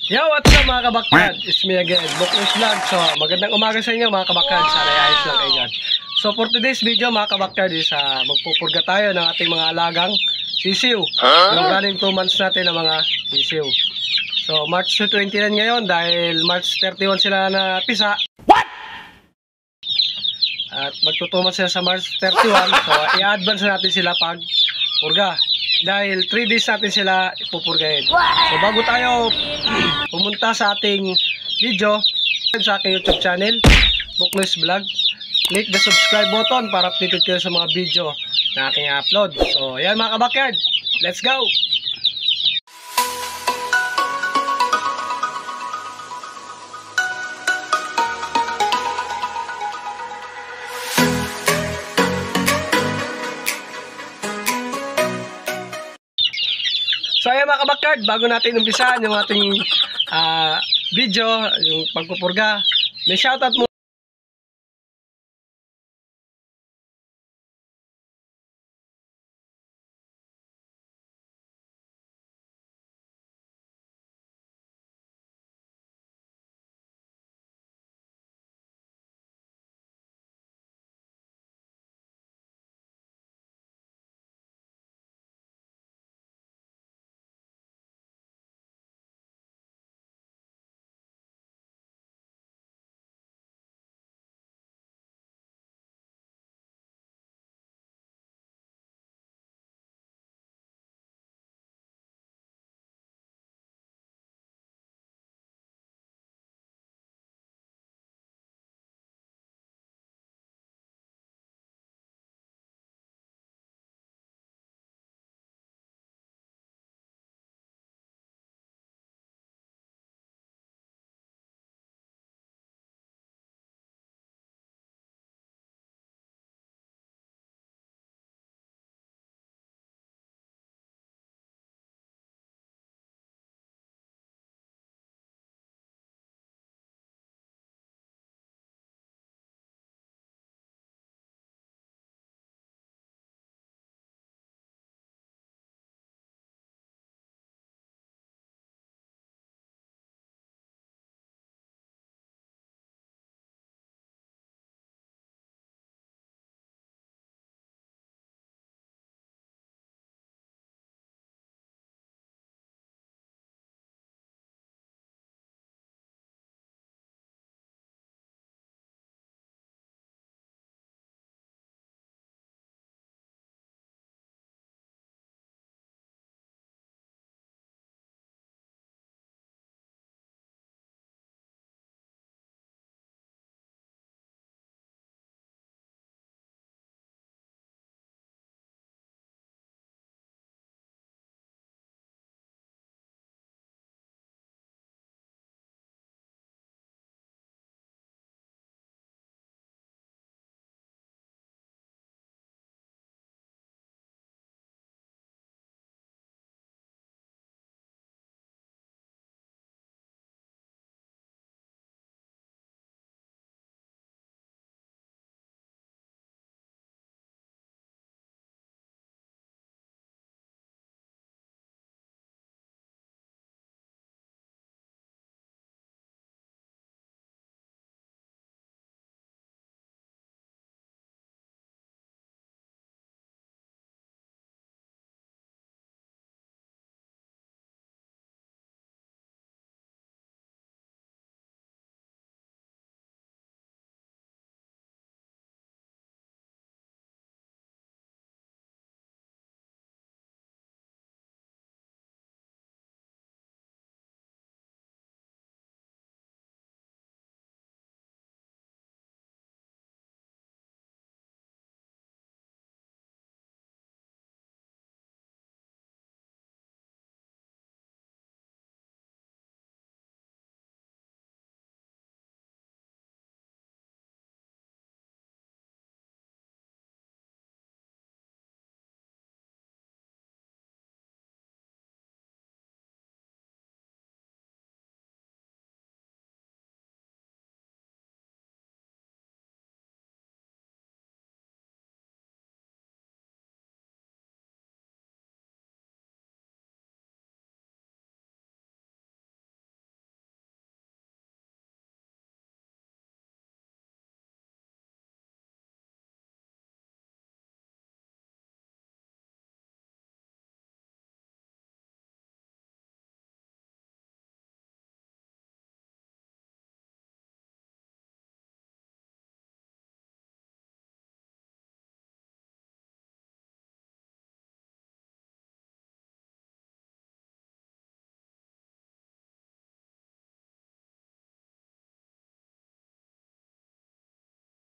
Yo, what's up mga kabakyard? It's me again, Buklos Vlog. So, magandang umaga sa inyo mga kabakyard. Sana ayos lang kayo dyan. So, for today's video mga kabakyard is magpupurga tayo ng ating mga alagang sisiw. Yung running 2 months natin ng mga sisiw. So, March 29 ngayon dahil March 31 sila na pisa. What? At magtutuman sila sa March 31. So, i-advance natin sila pag purga. Dahil 3 days natin sila ipupurgahin. So bago tayo pumunta sa ating video, sa aking YouTube channel, Buklos Vlog, click the subscribe button para updated kayo sa mga video na aking upload. So ayan mga kabakyard, let's go! So ayan mga kabakyard, bago natin umpisahan yung ating video, yung pagpupurga, may shoutout mo.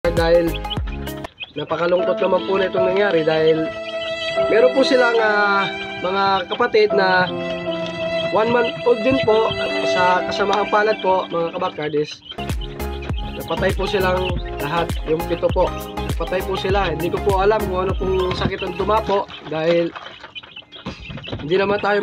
dahil napakalungkot naman po na itong nangyari dahil meron po silang mga kapatid na 1 month old din po sa kasamang palad po mga kabakard is napatay po silang lahat, yung 7 po napatay po sila. Hindi ko po alam kung ano pong sakit ang dumapo dahil hindi naman tayo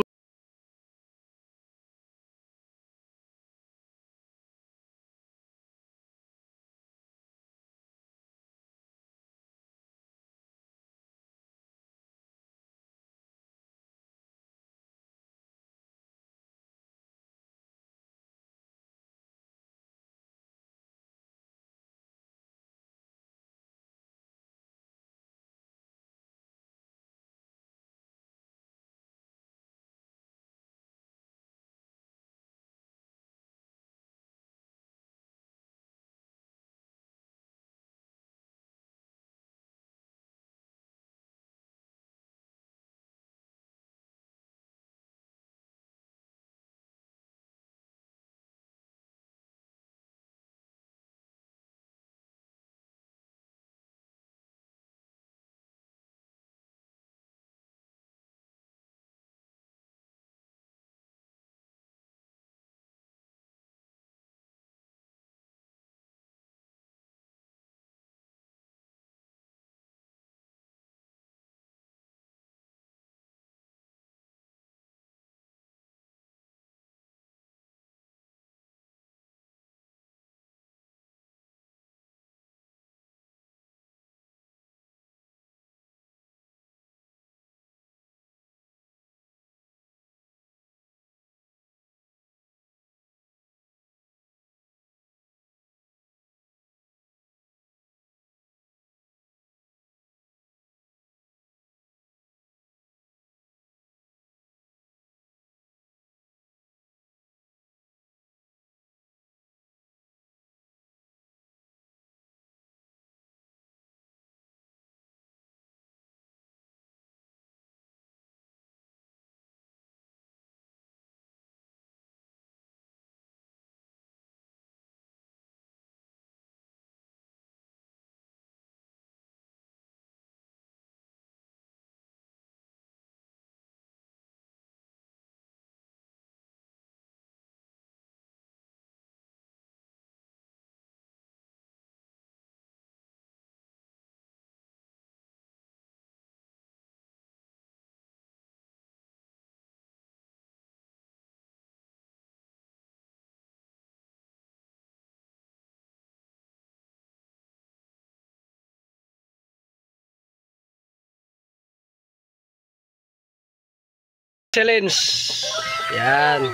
Excellence. Yan.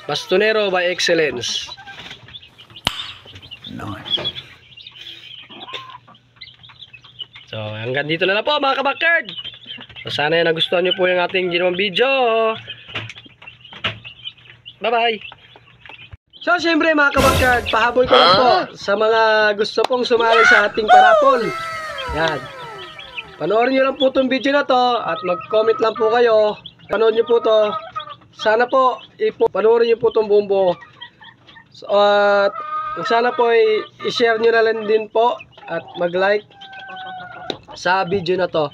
Bastonero by Excellence. Nice. So, hanggang dito na lang po mga kabakard. So, sana yung nagustuhan nyo po yung ating ginawang video. Bye-bye. So, syempre mga kabakard, pahabol ko lang po sa mga gusto pong sumali sa ating parapol. Yan. Panoorin nyo lang po itong video na to at mag-comment lang po kayo. Panood nyo po to. Sana po panoorin nyo po itong buong buo. So, at sana po i-share nyo na lang din po at mag-like sa video na to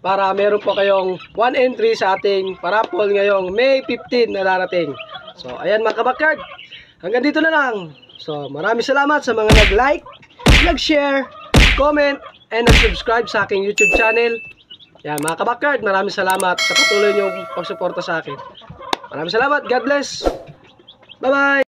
para meron po kayong 1 entry sa ating parapol ngayong May 15 na darating. So ayan mga kabakard, hanggang dito na lang. So maraming salamat sa mga nag-like, nag-share, comment, and nag-subscribe sa aking YouTube channel. Yan mga kabakard, maraming salamat sa patuloy niyong pagsuporta sa akin. Maraming salamat. God bless. Bye-bye.